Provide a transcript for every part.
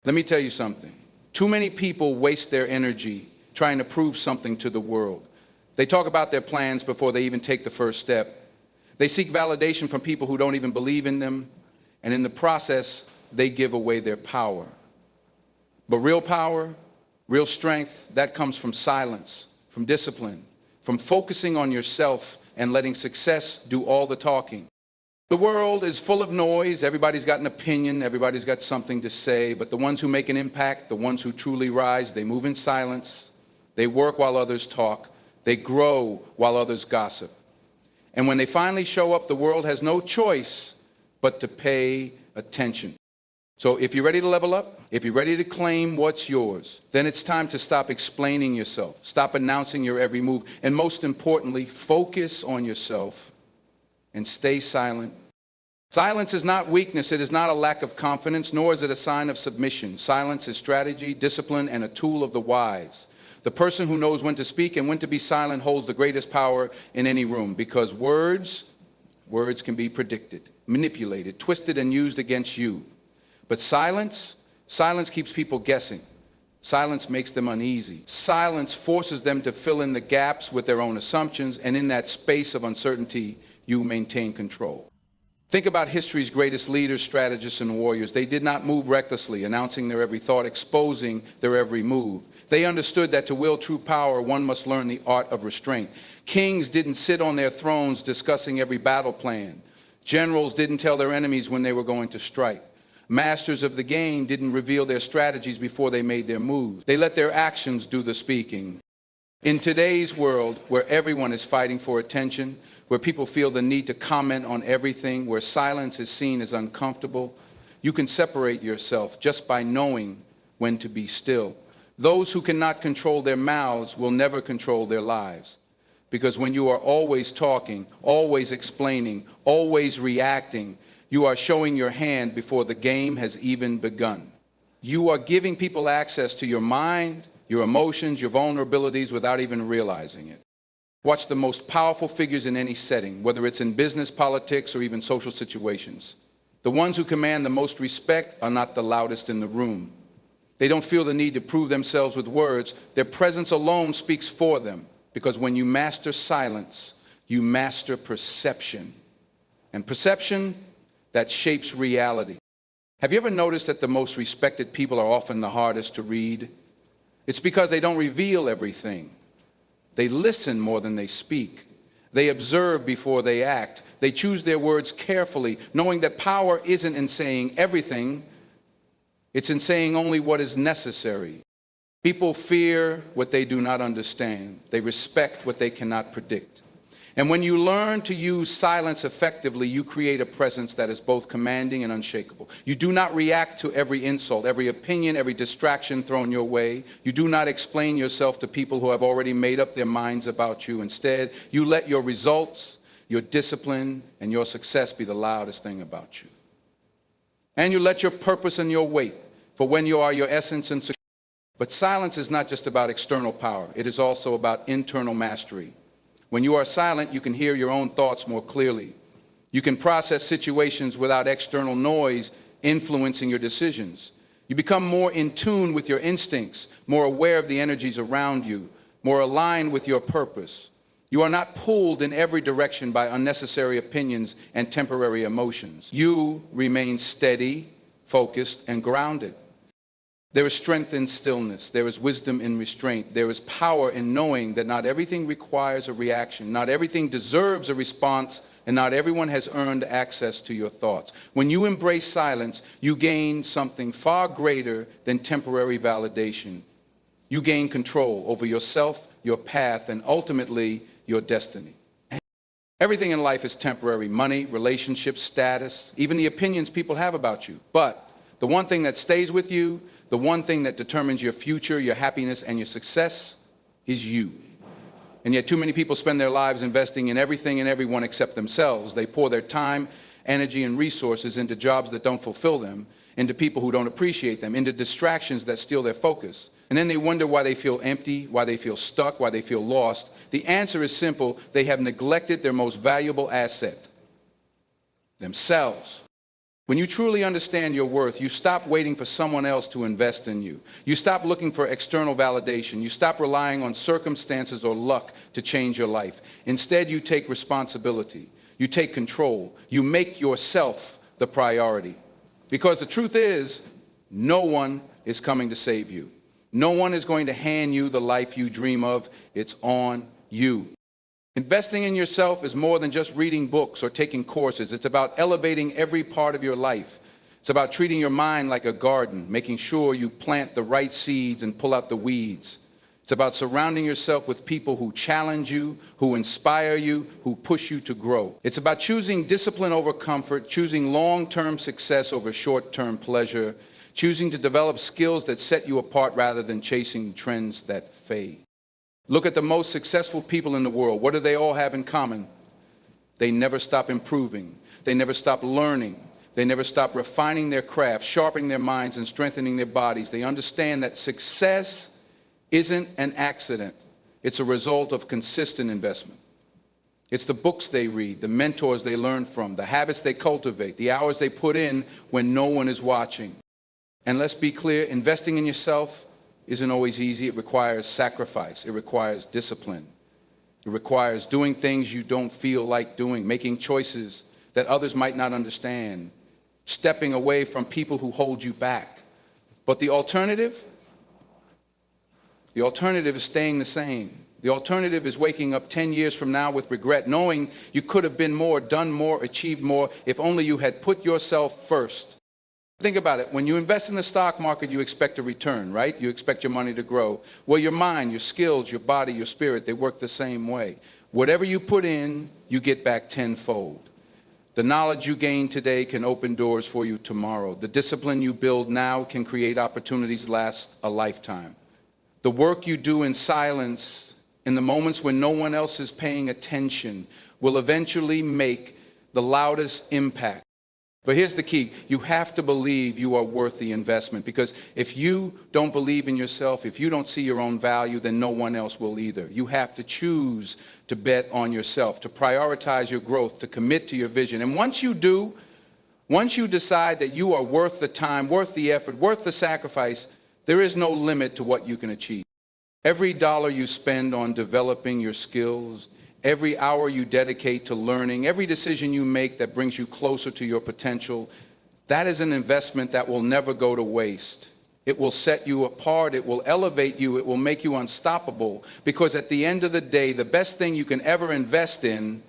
Let me tell you something. Too many people waste their energy trying to prove something to the world. They talk about their plans before they even take the first step. They seek validation from people who don't even believe in them, and in the process, they give away their power. But real power, real strength, that comes from silence, from discipline, from focusing on yourself and letting success do all the talking. The world is full of noise. Everybody's got an opinion. Everybody's got something to say. But the ones who make an impact, the ones who truly rise, they move in silence. They work while others talk. They grow while others gossip. And when they finally show up, the world has no choice but to pay attention. So if you're ready to level up, if you're ready to claim what's yours, then it's time to stop explaining yourself, stop announcing your every move, and most importantly, focus on yourself and stay silent. Silence is not weakness. It is not a lack of confidence, nor is it a sign of submission. Silence is strategy, discipline, and a tool of the wise. The person who knows when to speak and when to be silent holds the greatest power in any room, because words can be predicted, manipulated, twisted, and used against you. But silence keeps people guessing. Silence makes them uneasy. Silence forces them to fill in the gaps with their own assumptions, and in that space of uncertainty, you maintain control. Think about history's greatest leaders, strategists, and warriors. They did not move recklessly, announcing their every thought, exposing their every move. They understood that to wield true power, one must learn the art of restraint. Kings didn't sit on their thrones discussing every battle plan. Generals didn't tell their enemies when they were going to strike. Masters of the game didn't reveal their strategies before they made their moves. They let their actions do the speaking. In today's world, where everyone is fighting for attention, where people feel the need to comment on everything, where silence is seen as uncomfortable, you can separate yourself just by knowing when to be still. Those who cannot control their mouths will never control their lives. Because when you are always talking, always explaining, always reacting, you are showing your hand before the game has even begun. You are giving people access to your mind, your emotions, your vulnerabilities without even realizing it. Watch the most powerful figures in any setting, whether it's in business, politics, or even social situations. The ones who command the most respect are not the loudest in the room. They don't feel the need to prove themselves with words. Their presence alone speaks for them, because when you master silence, you master perception. And perception, that shapes reality. Have you ever noticed that the most respected people are often the hardest to read? It's because they don't reveal everything. They listen more than they speak. They observe before they act. They choose their words carefully, knowing that power isn't in saying everything, it's in saying only what is necessary. People fear what they do not understand. They respect what they cannot predict. And when you learn to use silence effectively, you create a presence that is both commanding and unshakable. You do not react to every insult, every opinion, every distraction thrown your way. You do not explain yourself to people who have already made up their minds about you. Instead, you let your results, your discipline, and your success be the loudest thing about you. And you let your purpose and your weight for when you are your essence and success. But silence is not just about external power. It is also about internal mastery. When you are silent, you can hear your own thoughts more clearly. You can process situations without external noise influencing your decisions. You become more in tune with your instincts, more aware of the energies around you, more aligned with your purpose. You are not pulled in every direction by unnecessary opinions and temporary emotions. You remain steady, focused, and grounded. There is strength in stillness. There is wisdom in restraint. There is power in knowing that not everything requires a reaction. Not everything deserves a response, and not everyone has earned access to your thoughts. When you embrace silence, you gain something far greater than temporary validation. You gain control over yourself, your path, and ultimately your destiny. Everything in life is temporary: money, relationships, status, even the opinions people have about you. But the one thing that stays with you, the one thing that determines your future, your happiness, and your success is you. And yet too many people spend their lives investing in everything and everyone except themselves. They pour their time, energy, and resources into jobs that don't fulfill them, into people who don't appreciate them, into distractions that steal their focus. And then they wonder why they feel empty, why they feel stuck, why they feel lost. The answer is simple: they have neglected their most valuable asset, themselves. When you truly understand your worth, you stop waiting for someone else to invest in you. You stop looking for external validation. You stop relying on circumstances or luck to change your life. Instead, you take responsibility. You take control. You make yourself the priority. Because the truth is, no one is coming to save you. No one is going to hand you the life you dream of. It's on you. Investing in yourself is more than just reading books or taking courses. It's about elevating every part of your life. It's about treating your mind like a garden, making sure you plant the right seeds and pull out the weeds. It's about surrounding yourself with people who challenge you, who inspire you, who push you to grow. It's about choosing discipline over comfort, choosing long-term success over short-term pleasure, choosing to develop skills that set you apart rather than chasing trends that fade. Look at the most successful people in the world. What do they all have in common? They never stop improving. They never stop learning. They never stop refining their craft, sharpening their minds, and strengthening their bodies. They understand that success isn't an accident. It's a result of consistent investment. It's the books they read, the mentors they learn from, the habits they cultivate, the hours they put in when no one is watching. And let's be clear, investing in yourself isn't always easy. It requires sacrifice. It requires discipline. It requires doing things you don't feel like doing, making choices that others might not understand, stepping away from people who hold you back. But the alternative is staying the same. The alternative is waking up 10 years from now with regret, knowing you could have been more, done more, achieved more, if only you had put yourself first. Think about it. When you invest in the stock market, you expect a return, right? You expect your money to grow. Well, your mind, your skills, your body, your spirit, they work the same way. Whatever you put in, you get back tenfold. The knowledge you gain today can open doors for you tomorrow. The discipline you build now can create opportunities last a lifetime. The work you do in silence, in the moments when no one else is paying attention, will eventually make the loudest impact. But here's the key. You have to believe you are worth the investment, because if you don't believe in yourself, if you don't see your own value, then no one else will either. You have to choose to bet on yourself, to prioritize your growth, to commit to your vision. And once you do, once you decide that you are worth the time, worth the effort, worth the sacrifice, there is no limit to what you can achieve. Every dollar you spend on developing your skills, every hour you dedicate to learning, every decision you make that brings you closer to your potential, that is an investment that will never go to waste. It will set you apart, it will elevate you, it will make you unstoppable, because at the end of the day, the best thing you can ever invest in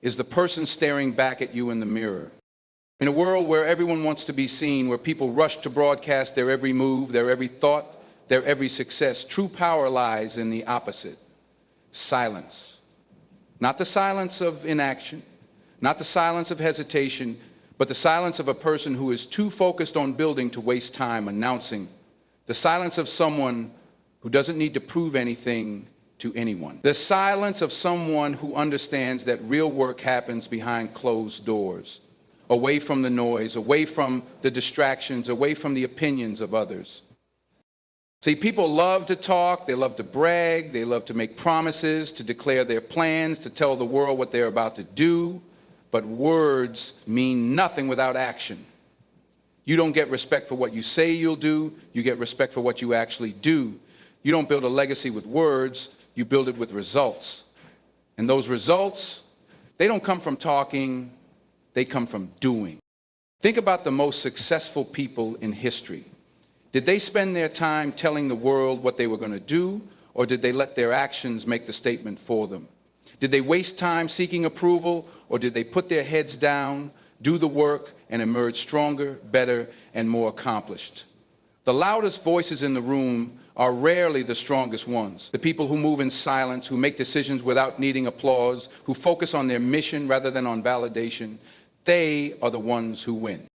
is the person staring back at you in the mirror. In a world where everyone wants to be seen, where people rush to broadcast their every move, their every thought, their every success, true power lies in the opposite: silence. Not the silence of inaction, not the silence of hesitation, but the silence of a person who is too focused on building to waste time announcing. The silence of someone who doesn't need to prove anything to anyone. The silence of someone who understands that real work happens behind closed doors, away from the noise, away from the distractions, away from the opinions of others. See, people love to talk, they love to brag, they love to make promises, to declare their plans, to tell the world what they're about to do, but words mean nothing without action. You don't get respect for what you say you'll do, you get respect for what you actually do. You don't build a legacy with words, you build it with results. And those results, they don't come from talking, they come from doing. Think about the most successful people in history. Did they spend their time telling the world what they were going to do, or did they let their actions make the statement for them? Did they waste time seeking approval, or did they put their heads down, do the work, and emerge stronger, better, and more accomplished? The loudest voices in the room are rarely the strongest ones. The people who move in silence, who make decisions without needing applause, who focus on their mission rather than on validation, they are the ones who win.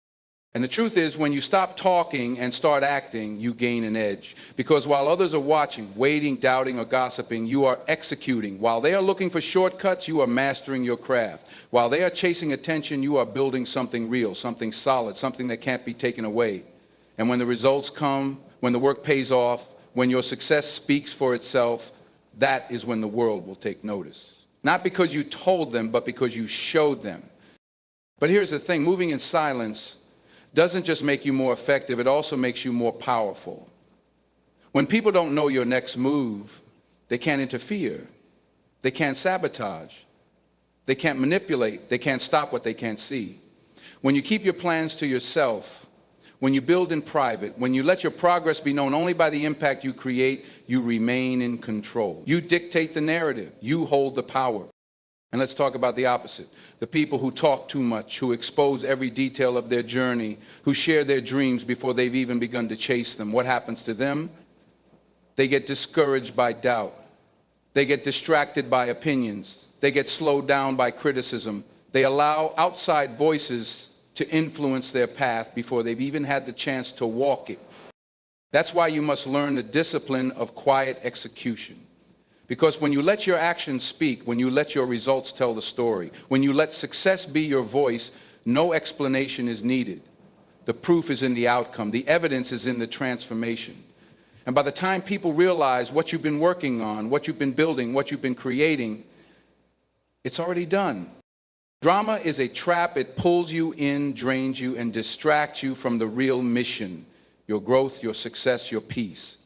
And the truth is, when you stop talking and start acting, you gain an edge. Because while others are watching, waiting, doubting, or gossiping, you are executing. While they are looking for shortcuts, you are mastering your craft. While they are chasing attention, you are building something real, something solid, something that can't be taken away. And when the results come, when the work pays off, when your success speaks for itself, that is when the world will take notice. Not because you told them, but because you showed them. But here's the thing, moving in silence doesn't just make you more effective, it also makes you more powerful. When people don't know your next move, they can't interfere, they can't sabotage, they can't manipulate, they can't stop what they can't see. When you keep your plans to yourself, when you build in private, when you let your progress be known only by the impact you create, you remain in control. You dictate the narrative, you hold the power. And let's talk about the opposite. The people who talk too much, who expose every detail of their journey, who share their dreams before they've even begun to chase them. What happens to them? They get discouraged by doubt. They get distracted by opinions. They get slowed down by criticism. They allow outside voices to influence their path before they've even had the chance to walk it. That's why you must learn the discipline of quiet execution. Because when you let your actions speak, when you let your results tell the story, when you let success be your voice, no explanation is needed. The proof is in the outcome. The evidence is in the transformation. And by the time people realize what you've been working on, what you've been building, what you've been creating, it's already done. Drama is a trap. It pulls you in, drains you, and distracts you from the real mission, your growth, your success, your peace.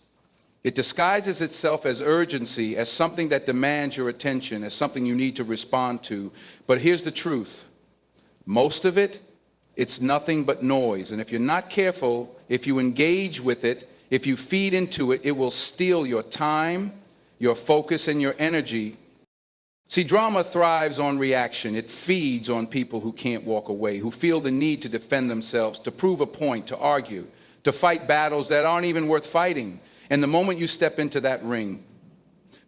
It disguises itself as urgency, as something that demands your attention, as something you need to respond to. But here's the truth. Most of it, it's nothing but noise. And if you're not careful, if you engage with it, if you feed into it, it will steal your time, your focus, and your energy. See, drama thrives on reaction. It feeds on people who can't walk away, who feel the need to defend themselves, to prove a point, to argue, to fight battles that aren't even worth fighting. And the moment you step into that ring,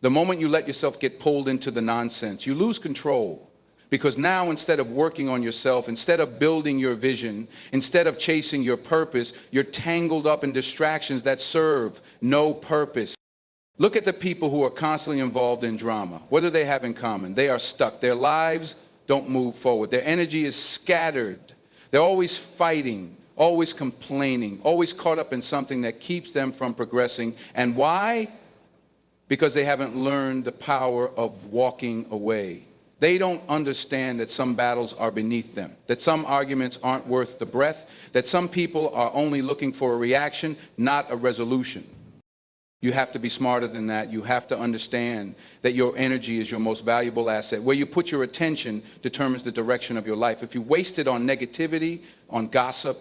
the moment you let yourself get pulled into the nonsense, you lose control. Because now, instead of working on yourself, instead of building your vision, instead of chasing your purpose, you're tangled up in distractions that serve no purpose. Look at the people who are constantly involved in drama. What do they have in common? They are stuck. Their lives don't move forward. Their energy is scattered. They're always fighting, always complaining, always caught up in something that keeps them from progressing. And why? Because they haven't learned the power of walking away. They don't understand that some battles are beneath them, that some arguments aren't worth the breath, that some people are only looking for a reaction, not a resolution. You have to be smarter than that. You have to understand that your energy is your most valuable asset. Where you put your attention determines the direction of your life. If you waste it on negativity, on gossip,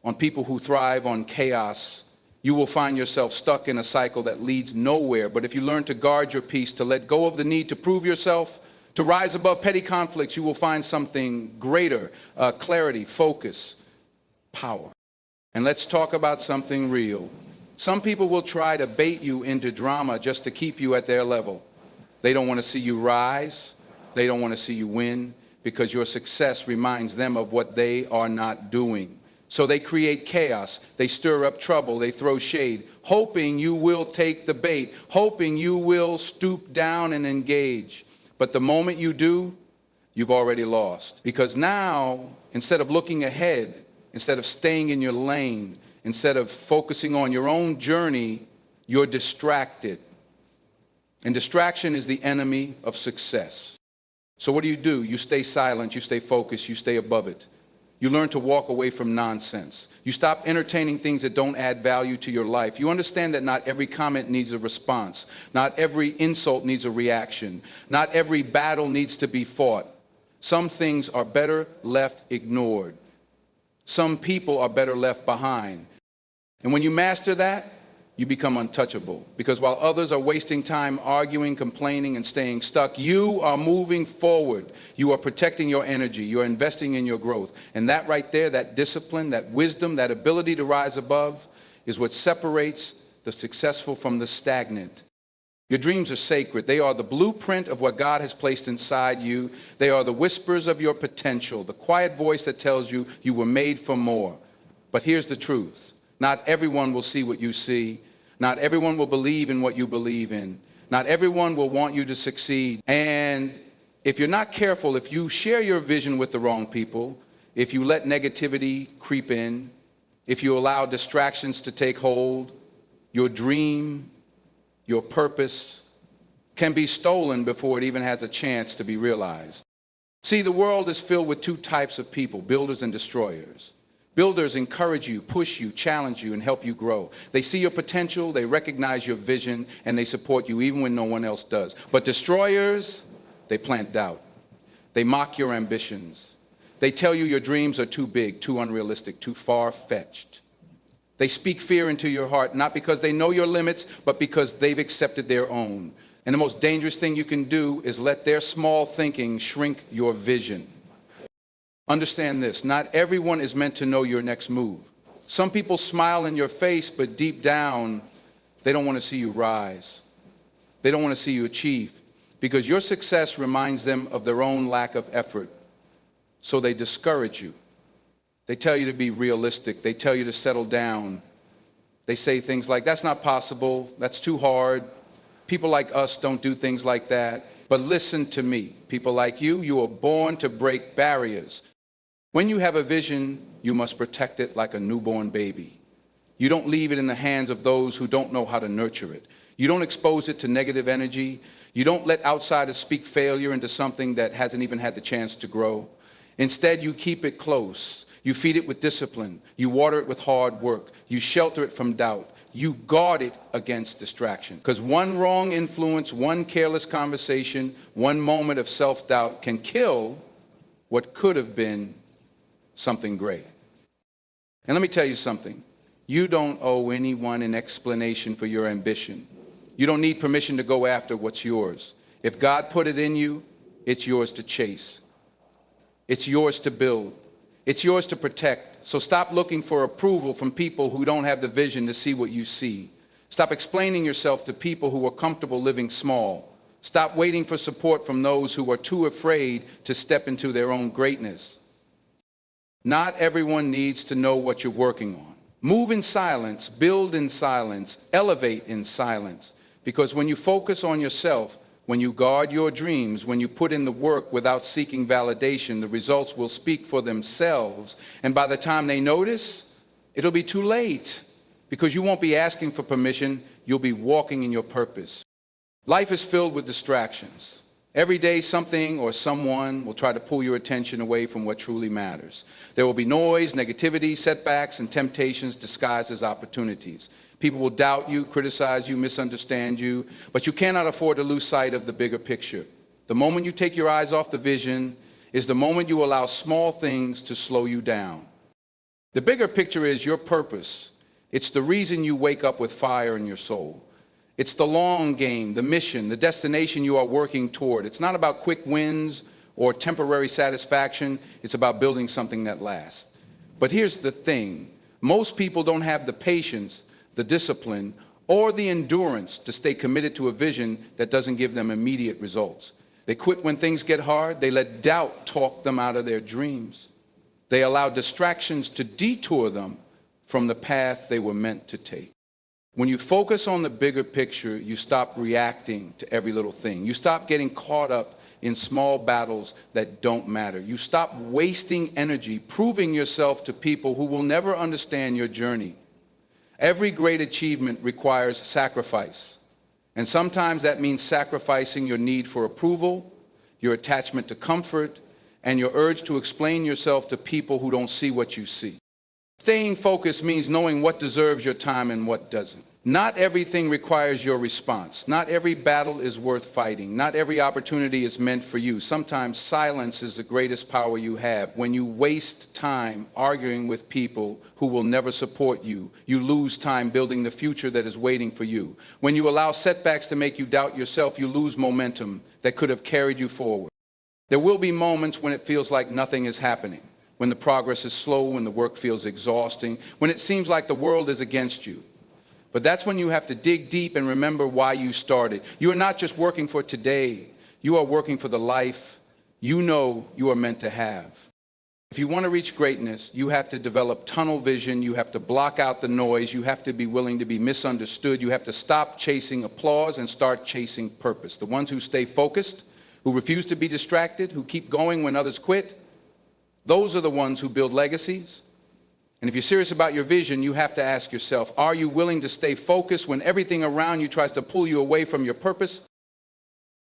on people who thrive on chaos, you will find yourself stuck in a cycle that leads nowhere. But if you learn to guard your peace, to let go of the need to prove yourself, to rise above petty conflicts, you will find something greater, clarity, focus, power. And let's talk about something real. Some people will try to bait you into drama just to keep you at their level. They don't want to see you rise. They don't want to see you win, because your success reminds them of what they are not doing. So they create chaos. They stir up trouble. They throw shade, hoping you will take the bait, hoping you will stoop down and engage. But the moment you do, you've already lost. Because now, instead of looking ahead, instead of staying in your lane, instead of focusing on your own journey, you're distracted. And distraction is the enemy of success. So what do? You stay silent, you stay focused, you stay above it. You learn to walk away from nonsense. You stop entertaining things that don't add value to your life. You understand that not every comment needs a response. Not every insult needs a reaction. Not every battle needs to be fought. Some things are better left ignored. Some people are better left behind. And when you master that, you become untouchable. Because while others are wasting time arguing, complaining, and staying stuck, you are moving forward. You are protecting your energy. You are investing in your growth. And that right there, that discipline, that wisdom, that ability to rise above is what separates the successful from the stagnant. Your dreams are sacred. They are the blueprint of what God has placed inside you. They are the whispers of your potential, the quiet voice that tells you you were made for more. But here's the truth. Not everyone will see what you see. Not everyone will believe in what you believe in. Not everyone will want you to succeed. And if you're not careful, if you share your vision with the wrong people, if you let negativity creep in, if you allow distractions to take hold, your dream, your purpose can be stolen before it even has a chance to be realized. See, the world is filled with two types of people, builders and destroyers. Builders encourage you, push you, challenge you, and help you grow. They see your potential, they recognize your vision, and they support you even when no one else does. But destroyers, they plant doubt. They mock your ambitions. They tell you your dreams are too big, too unrealistic, too far-fetched. They speak fear into your heart, not because they know your limits, but because they've accepted their own. And the most dangerous thing you can do is let their small thinking shrink your vision. Understand this, not everyone is meant to know your next move. Some people smile in your face, but deep down, they don't want to see you rise. They don't want to see you achieve, because your success reminds them of their own lack of effort. So they discourage you. They tell you to be realistic. They tell you to settle down. They say things like, that's not possible, that's too hard. People like us don't do things like that. But listen to me, people like you were born to break barriers. When you have a vision, you must protect it like a newborn baby. You don't leave it in the hands of those who don't know how to nurture it. You don't expose it to negative energy. You don't let outsiders speak failure into something that hasn't even had the chance to grow. Instead, you keep it close. You feed it with discipline. You water it with hard work. You shelter it from doubt. You guard it against distraction. Because one wrong influence, one careless conversation, one moment of self-doubt can kill what could have been something great. And let me tell you something. You don't owe anyone an explanation for your ambition. You don't need permission to go after what's yours. If God put it in you, it's yours to chase. It's yours to build. It's yours to protect. So stop looking for approval from people who don't have the vision to see what you see. Stop explaining yourself to people who are comfortable living small. Stop waiting for support from those who are too afraid to step into their own greatness. Not everyone needs to know what you're working on. Move in silence, build in silence, elevate in silence. Because when you focus on yourself, when you guard your dreams, when you put in the work without seeking validation, the results will speak for themselves. And by the time they notice, it'll be too late. Because you won't be asking for permission, you'll be walking in your purpose. Life is filled with distractions. Every day, something or someone will try to pull your attention away from what truly matters. There will be noise, negativity, setbacks, and temptations disguised as opportunities. People will doubt you, criticize you, misunderstand you, but you cannot afford to lose sight of the bigger picture. The moment you take your eyes off the vision is the moment you allow small things to slow you down. The bigger picture is your purpose. It's the reason you wake up with fire in your soul. It's the long game, the mission, the destination you are working toward. It's not about quick wins or temporary satisfaction. It's about building something that lasts. But here's the thing. Most people don't have the patience, the discipline, or the endurance to stay committed to a vision that doesn't give them immediate results. They quit when things get hard. They let doubt talk them out of their dreams. They allow distractions to detour them from the path they were meant to take. When you focus on the bigger picture, you stop reacting to every little thing. You stop getting caught up in small battles that don't matter. You stop wasting energy proving yourself to people who will never understand your journey. Every great achievement requires sacrifice. And sometimes that means sacrificing your need for approval, your attachment to comfort, and your urge to explain yourself to people who don't see what you see. Staying focused means knowing what deserves your time and what doesn't. Not everything requires your response. Not every battle is worth fighting. Not every opportunity is meant for you. Sometimes silence is the greatest power you have. When you waste time arguing with people who will never support you, you lose time building the future that is waiting for you. When you allow setbacks to make you doubt yourself, you lose momentum that could have carried you forward. There will be moments when it feels like nothing is happening, when the progress is slow, when the work feels exhausting, when it seems like the world is against you. But that's when you have to dig deep and remember why you started. You are not just working for today. You are working for the life you know you are meant to have. If you want to reach greatness, you have to develop tunnel vision. You have to block out the noise. You have to be willing to be misunderstood. You have to stop chasing applause and start chasing purpose. The ones who stay focused, who refuse to be distracted, who keep going when others quit, those are the ones who build legacies. And if you're serious about your vision, you have to ask yourself, are you willing to stay focused when everything around you tries to pull you away from your purpose?